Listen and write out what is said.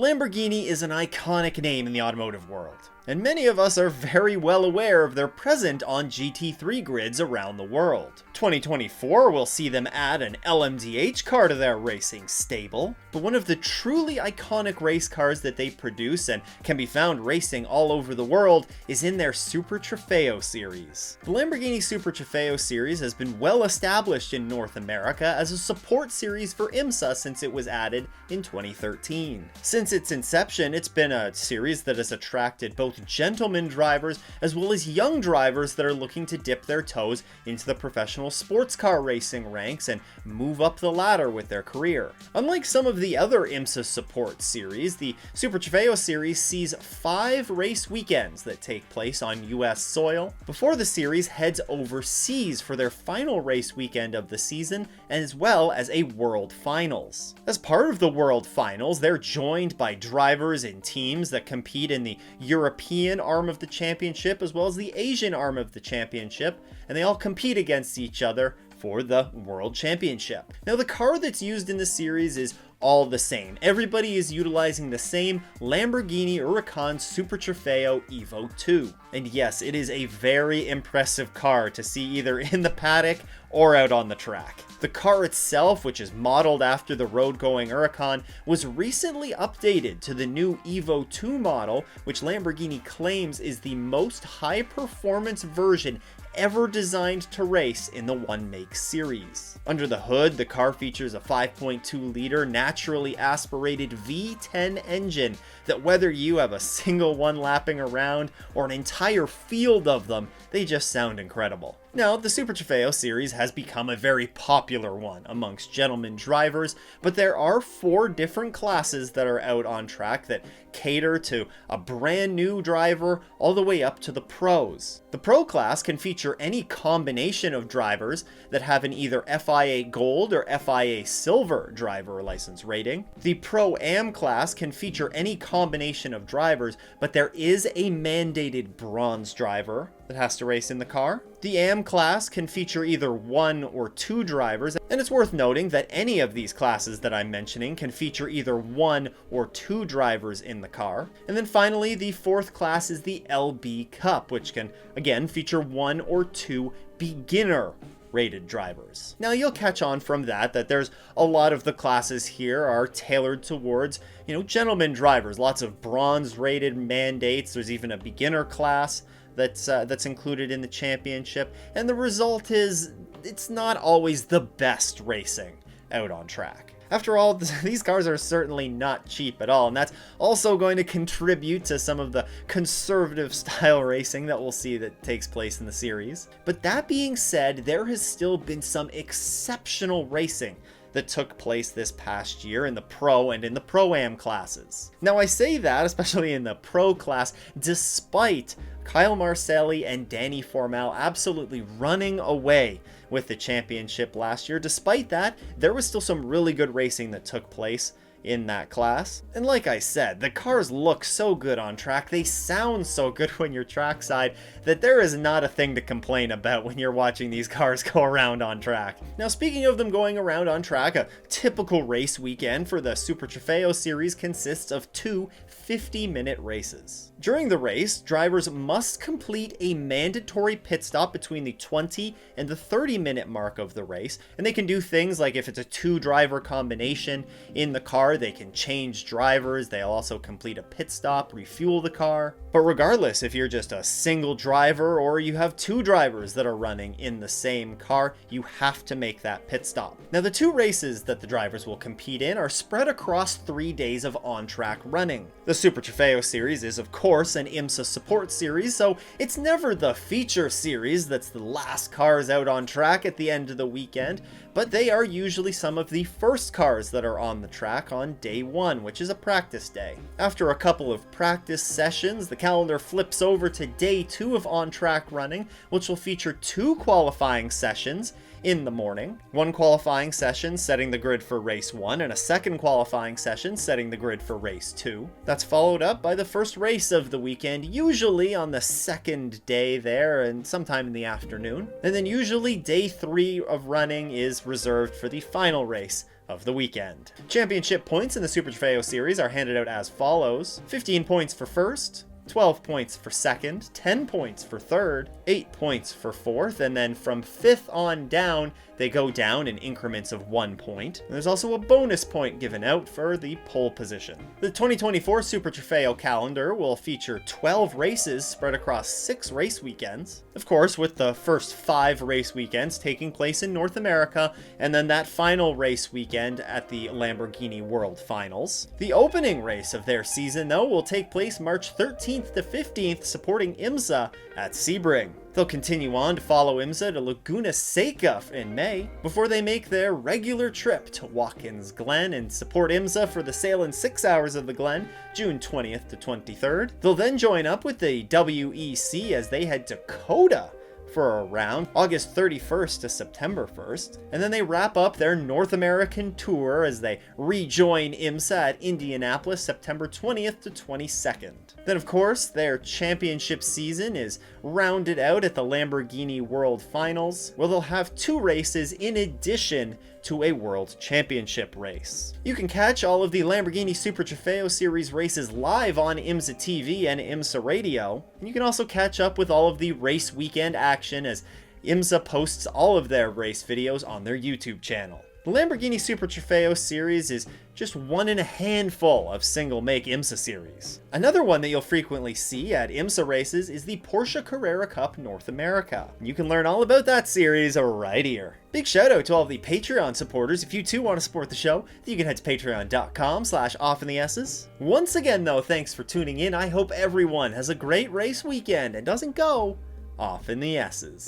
Lamborghini is an iconic name in the automotive world, and many of us are very well aware of their presence on GT3 grids around the world. 2024 will see them add an LMDH car to their racing stable, but one of the truly iconic race cars that they produce and can be found racing all over the world is in their Super Trofeo Series. The Lamborghini Super Trofeo Series has been well established in North America as a support series for IMSA since it was added in 2013. Since its inception, it's been a series that has attracted both gentlemen drivers as well as young drivers that are looking to dip their toes into the professional sports car racing ranks and move up the ladder with their career. Unlike some of the other IMSA support series, the Super Trofeo Series sees 5 race weekends that take place on US soil before the series heads overseas for their final race weekend of the season, as well as a World Finals. As part of the World Finals, they're joined by drivers in teams that compete in the European arm of the championship as well as the Asian arm of the championship, and they all compete against each other for the World Championship. Now, the car that's used in the series is all the same. Everybody is utilizing the same Lamborghini Huracan Super Trofeo Evo 2. And yes, it is a very impressive car to see either in the paddock or out on the track. The car itself, which is modeled after the road-going Huracan, was recently updated to the new Evo 2 model, which Lamborghini claims is the most high-performance version ever designed to race in the one-make series. Under the hood, the car features a 5.2-liter naturally aspirated V10 engine that, whether you have a single one lapping around or an entire field of them, they just sound incredible. Now, the Super Trofeo Series has become a very popular one amongst gentlemen drivers, but there are 4 different classes that are out on track that cater to a brand new driver all the way up to the pros. The Pro class can feature any combination of drivers that have an either FIA Gold or FIA Silver driver license rating. The ProAm class can feature any combination of drivers, but there is a mandated bronze driver that has to race in the car. The AM class can feature either 1 or 2 drivers, and it's worth noting that any of these classes that I'm mentioning can feature either 1 or 2 drivers in the car. And then finally, the 4th class is the LB Cup, which can again feature 1 or 2 beginner rated drivers. Now, you'll catch on from that there's a lot of the classes here are tailored towards, gentlemen drivers. Lots of bronze rated mandates. There's even a beginner class that's included in the championship, and the result is it's not always the best racing out on track. After all, these cars are certainly not cheap at all, and that's also going to contribute to some of the conservative style racing that we'll see that takes place in the series. But that being said, there has still been some exceptional racing that took place this past year in the Pro and in the Pro-Am classes. Now, I say that, especially in the Pro class, despite Kyle Marcelli and Danny Formal absolutely running away with the championship last year. Despite that, there was still some really good racing that took place in that class. And like I said, the cars look so good on track, they sound so good when you're trackside, that there is not a thing to complain about when you're watching these cars go around on track. Now, speaking of them going around on track, a typical race weekend for the Super Trofeo Series consists of 2 50-minute races. During the race, drivers must complete a mandatory pit stop between the 20 and the 30-minute mark of the race, and they can do things like, if it's a 2-driver combination in the car, they can change drivers. They'll also complete a pit stop, refuel the car. But regardless, if you're just a single driver or you have 2 drivers that are running in the same car, you have to make that pit stop. Now, the 2 races that the drivers will compete in are spread across 3 days of on-track running. The Super Trofeo Series is, of course, an IMSA support series, so it's never the feature series that's the last cars out on track at the end of the weekend, but they are usually some of the first cars that are on the track on day 1, which is a practice day. After a couple of practice sessions, the calendar flips over to day 2 of on-track running, which will feature 2 qualifying sessions in the morning. 1 qualifying session setting the grid for race 1, and a 2nd qualifying session setting the grid for race 2. That's followed up by the first race of the weekend, usually on the 2nd day there and sometime in the afternoon. And then usually day 3 of running is reserved for the final race of the weekend. Championship points in the Super Trofeo Series are handed out as follows: 15 points for first, 12 points for second, 10 points for third, 8 points for fourth, and then from fifth on down, they go down in increments of 1 point. And there's also a bonus point given out for the pole position. The 2024 Super Trofeo calendar will feature 12 races spread across 6 race weekends. Of course, with the first 5 race weekends taking place in North America, and then that final race weekend at the Lamborghini World Finals. The opening race of their season, though, will take place March 13th to 15th, supporting IMSA at Sebring. They'll continue on to follow IMSA to Laguna Seca in May, before they make their regular trip to Watkins Glen and support IMSA for the Sail in 6 Hours of the Glen, June 20th to 23rd. They'll then join up with the WEC as they head to Coda for around August 31st to September 1st, and then they wrap up their North American tour as they rejoin IMSA at Indianapolis September 20th to 22nd. Then of course their championship season is rounded out at the Lamborghini World Finals, where they'll have 2 races in addition to a World Championship race. You can catch all of the Lamborghini Super Trofeo Series races live on IMSA TV and IMSA Radio, and you can also catch up with all of the race weekend action as IMSA posts all of their race videos on their YouTube channel. The Lamborghini Super Trofeo Series is just one in a handful of single-make IMSA series. Another one that you'll frequently see at IMSA races is the Porsche Carrera Cup North America. You can learn all about that series right here. Big shout out to all of the Patreon supporters. If you too want to support the show, you can head to patreon.com/offintheesses. Once again though, thanks for tuning in. I hope everyone has a great race weekend and doesn't go off in the S's.